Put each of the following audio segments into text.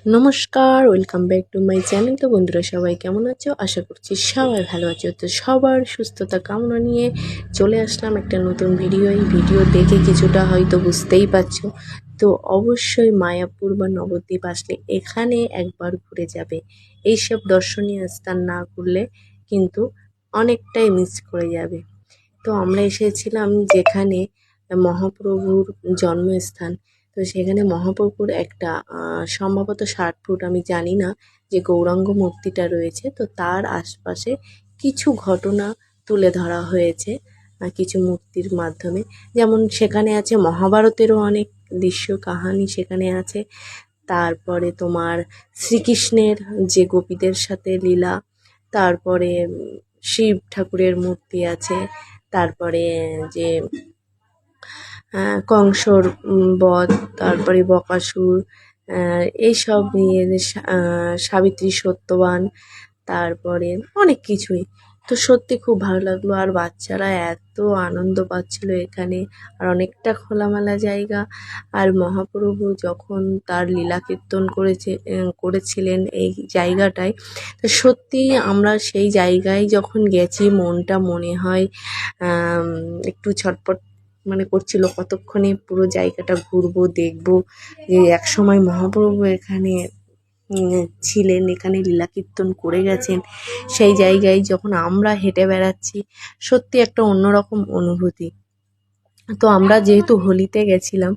নমস্কার, welcome back to my channel. তো বন্ধুরা সবাই কেমন আছো? আশা করছি সবাই ভালো আছো। তো সবার সুস্থতা কামনা নিয়ে চলে আসলাম একটা নতুন ভিডিও। এই ভিডিও দেখে কিছুটা হয়তো বুঝতেই পারছো। তো অবশ্যই মায়াপুর বা নবদ্বীপ আসলে এখানে একবার ঘুরে যাবে। এইসব দর্শনীয় স্থান না ঘুরলে কিন্তু অনেকটাই মিস করে যাবে। তো আমরা এসেছিলাম যেখানে মহাপ্রভুর জন্মস্থান। তো সেখানে মহাপ্রভুর একটা সম্ভবত ৬০ ফুট, আমি জানি না, যে গৌরাঙ্গ মূর্তিটা রয়েছে, তো তার আশপাশে কিছু ঘটনা তুলে ধরা হয়েছে কিছু মূর্তির মাধ্যমে। যেমন সেখানে আছে মহাভারতেরও অনেক দৃশ্য কাহানি সেখানে আছে। তারপরে তোমার শ্রীকৃষ্ণের যে গোপীদের সাথে লীলা, তারপরে শিব ঠাকুরের মূর্তি আছে, তারপরে যে কংসর বধ, তারপরে বকাসুর, এইসব নিয়ে যে সাবিত্রী সত্যবান, তারপরে অনেক কিছুই। তো সত্যি খুব ভালো লাগলো, আর বাচ্চারা এত আনন্দ পাচ্ছিল এখানে। আর অনেকটা খোলামেলা জায়গা। আর মহাপ্রভু যখন তার লীলা কীর্তন করেছিলেন এই জায়গাটায়, তো সত্যিই আমরা সেই জায়গায় যখন গেছি মনটা মনে হয় একটু ছটপট করছিল, কতক্ষণে পুরো জায়গাটা ঘুরবো, দেখবো যে একসময় মহাপ্রভু এখানে ছিলেন, এখানে লীলা কীর্তন করে গেছেন। সেই জায়গায় যখন আমরা হেঁটে বেড়াচ্ছি, সত্যি একটা অন্যরকম অনুভূতি। তো আমরা যেহেতু হোলিতে গেছিলাম,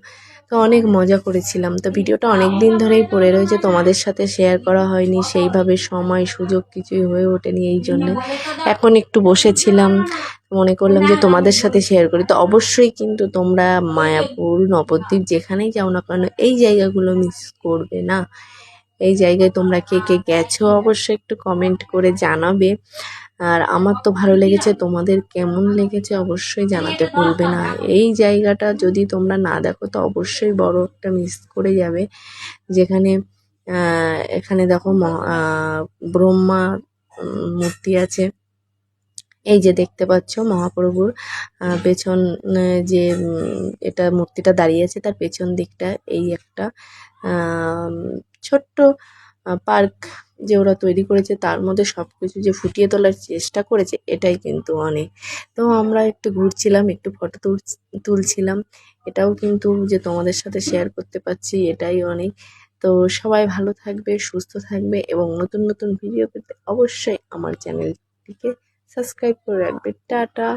তো অনেক মজা করেছিলাম। তো ভিডিওটা অনেক দিন ধরেই পড়ে রয়েছে, তোমাদের সাথে শেয়ার করা হয়নি, সেইভাবে সময় সুযোগ কিছুই হয়ে ওঠেনি। এই জন্যে এখন একটু বসেছিলাম, মনে করলাম যে তোমাদের সাথে শেয়ার করি। তো অবশ্যই কিন্তু তোমরা মায়াপুর, নবদ্বীপ যেখানেই যাও না কেন, এই জায়গাগুলো মিস করবে না। এই জায়গায় তোমরা কে কে গেছো অবশ্যই একটু কমেন্ট করে জানাবে। আর আমার তো ভালো লেগেছে, তোমাদের কেমন লেগেছে অবশ্যই জানাতে ভুলবে না। এই জায়গাটা যদি তোমরা না দেখো তো অবশ্যই বড় একটা মিস করে যাবে। যেখানে এখানে দেখো ব্রহ্মা মূর্তি আছে। এই যে দেখতে পাচ্ছ মহাপ্রভুর পেছনে যে এটা মূর্তিটা দাঁড়িয়ে আছে, তার পেছন দিকটা এই একটা ছোট্ট পার্ক যে ওরা তৈরি করেছে, তার মধ্যে সব কিছু যে ফুটিয়ে তোলার চেষ্টা করেছে, এটাই কিন্তু অনেক। তো আমরা একটু ঘুরছিলাম, একটু ফটো তুলছিলাম, এটাও কিন্তু যে তোমাদের সাথে শেয়ার করতে পারছি, এটাই অনেক। তো সবাই ভালো থাকবে, সুস্থ থাকবে, এবং নতুন নতুন ভিডিও পেতে অবশ্যই আমার চ্যানেলটিকে সাবস্ক্রাইব করে রাখবে। টাটা।